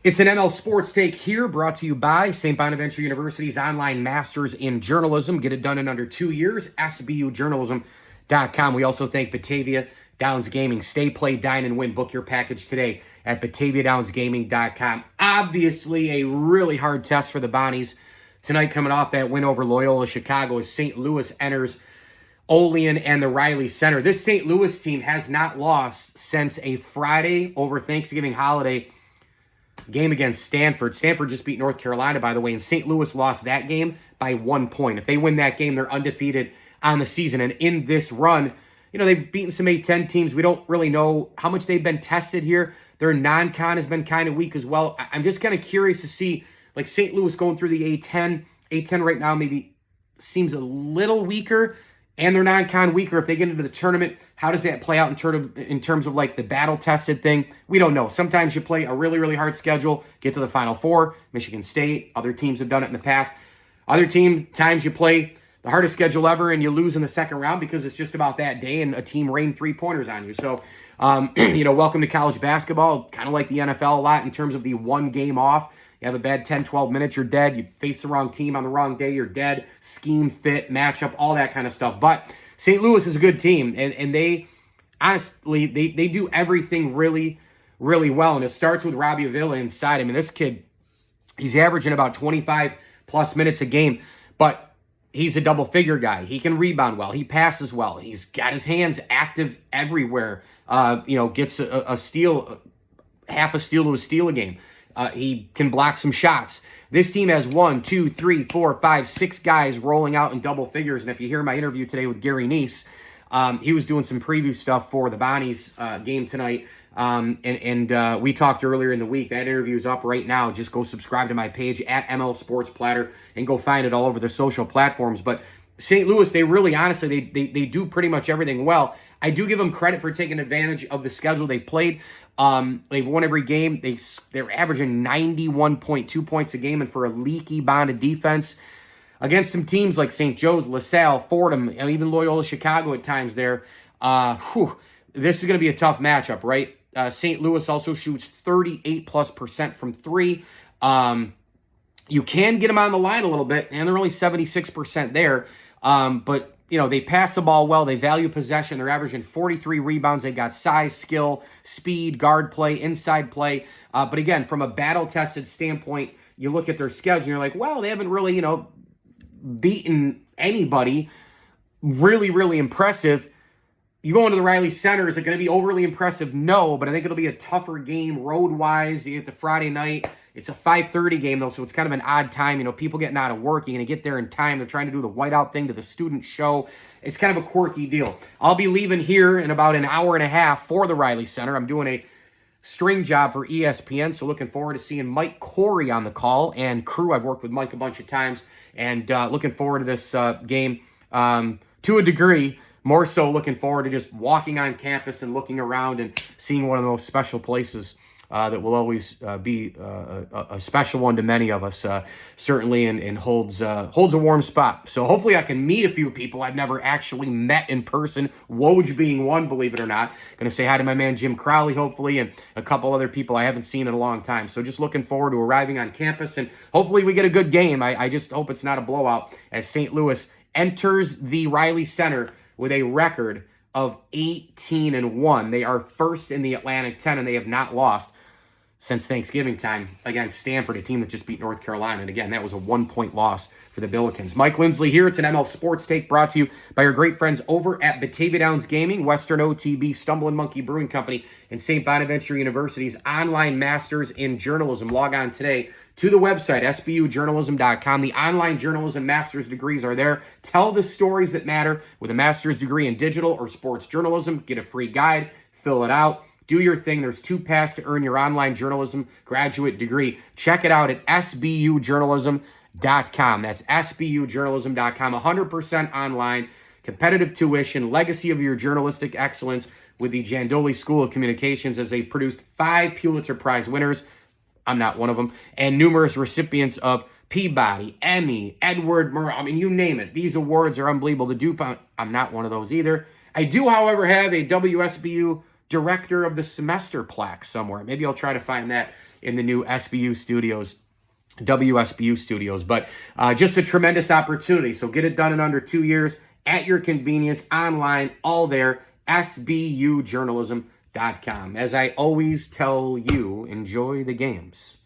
It's an ML Sports Take here, brought to you by St. Bonaventure University's online Masters in Journalism. Get it done in under 2 years, sbujournalism.com. We also thank Batavia Downs Gaming. Stay, play, dine, and win. Book your package today at bataviadownsgaming.com. Obviously, a really hard test for the Bonnies tonight, coming off that win over Loyola Chicago, as St. Louis enters Olean and the Riley Center. This St. Louis team has not lost since a Friday over Thanksgiving holiday game against Stanford. Stanford just beat North Carolina, by the way, and St. Louis lost that game by 1 point. If they win that game, they're undefeated on the season. And in this run, they've beaten some A-10 teams. We don't really know how much they've been tested here. Their non-con has been kind of weak as well. I'm just kind of curious to see, like, St. Louis going through the A-10. A-10 right now maybe seems a little weaker, and their non-con weaker. If they get into the tournament, how does that play out in terms of like the battle-tested thing? We don't know. Sometimes you play a really, really hard schedule, get to the Final Four. Michigan State, other teams have done it in the past. Other times you play the hardest schedule ever and you lose in the second round because it's just about that day and a team rained three-pointers on you. So, welcome to college basketball. Kind of like the NFL a lot in terms of the one game off. You have a bad 10, 12 minutes, you're dead. You face the wrong team on the wrong day, you're dead. Scheme, fit, matchup, all that kind of stuff. But St. Louis is a good team, and they, honestly, they do everything really, really well. And it starts with Robbie Avila inside. I mean, this kid, he's averaging about 25-plus minutes a game, but he's a double-figure guy. He can rebound well. He passes well. He's got his hands active everywhere. Gets a steal, half a steal to a steal a game. He can block some shots. This team has 1, 2, 3, 4, 5, 6 guys rolling out in double figures. And if you hear my interview today with Gary Neese, he was doing some preview stuff for the Bonnies game tonight. We talked earlier in the week. That interview is up right now. Just go subscribe to my page at ML Sports Platter and go find it all over the social platforms. But St. Louis, they really, honestly, they do pretty much everything well. I do give them credit for taking advantage of the schedule they played. They've won every game. They're averaging 91.2 points a game, and for a leaky Bonda defense against some teams like St. Joe's, LaSalle, Fordham, and even Loyola Chicago at times there, this is going to be a tough matchup, right? St. Louis also shoots 38+% from three. You can get them on the line a little bit, and they're only 76% there. But they pass the ball well. They value possession. They're averaging 43 rebounds. They've got size, skill, speed, guard play, inside play. But again, from a battle-tested standpoint, you look at their schedule and you're like, well, they haven't really, beaten anybody really, really impressive. You go into the Riley Center, is it going to be overly impressive? No, but I think it'll be a tougher game road-wise. You get the Friday night. It's a 5:30 game, though, so it's kind of an odd time. People getting out of work. You're going to get there in time. They're trying to do the whiteout thing to the student show. It's kind of a quirky deal. I'll be leaving here in about an hour and a half for the Riley Center. I'm doing a string job for ESPN, so looking forward to seeing Mike Corey on the call and crew. I've worked with Mike a bunch of times, and looking forward to this game to a degree. More so looking forward to just walking on campus and looking around and seeing one of those special places that will always be a special one to many of us, certainly, and holds a warm spot. So hopefully I can meet a few people I've never actually met in person, Woj being one, believe it or not. Going to say hi to my man Jim Crowley, hopefully, and a couple other people I haven't seen in a long time. So just looking forward to arriving on campus, and hopefully we get a good game. I just hope it's not a blowout as St. Louis enters the Riley Center with a record of 18-1. They are first in the Atlantic 10, and they have not lost since Thanksgiving time against Stanford, a team that just beat North Carolina. And again, that was a 1-point loss for the Billikens. Mike Lindsley here. It's an ML Sports Take brought to you by our great friends over at Batavia Downs Gaming, Western OTB, Stumbling Monkey Brewing Company, and St. Bonaventure University's online Masters in Journalism. Log on today to the website, sbujournalism.com. The online journalism master's degrees are there. Tell the stories that matter with a master's degree in digital or sports journalism. Get a free guide. Fill it out. Do your thing. There's 2 paths to earn your online journalism graduate degree. Check it out at sbujournalism.com. That's sbujournalism.com. 100% online, competitive tuition, legacy of your journalistic excellence with the Jandoli School of Communications, as they've produced 5 Pulitzer Prize winners. I'm not one of them. And numerous recipients of Peabody, Emmy, Edward Murrow. I mean, you name it. These awards are unbelievable. The DuPont, I'm not one of those either. I do, however, have a WSBU Director of the Semester plaque somewhere. Maybe I'll try to find that in the new SBU studios, WSBU studios. But just a tremendous opportunity. So get it done in under 2 years at your convenience, online, all there, sbujournalism.com. As I always tell you, enjoy the games.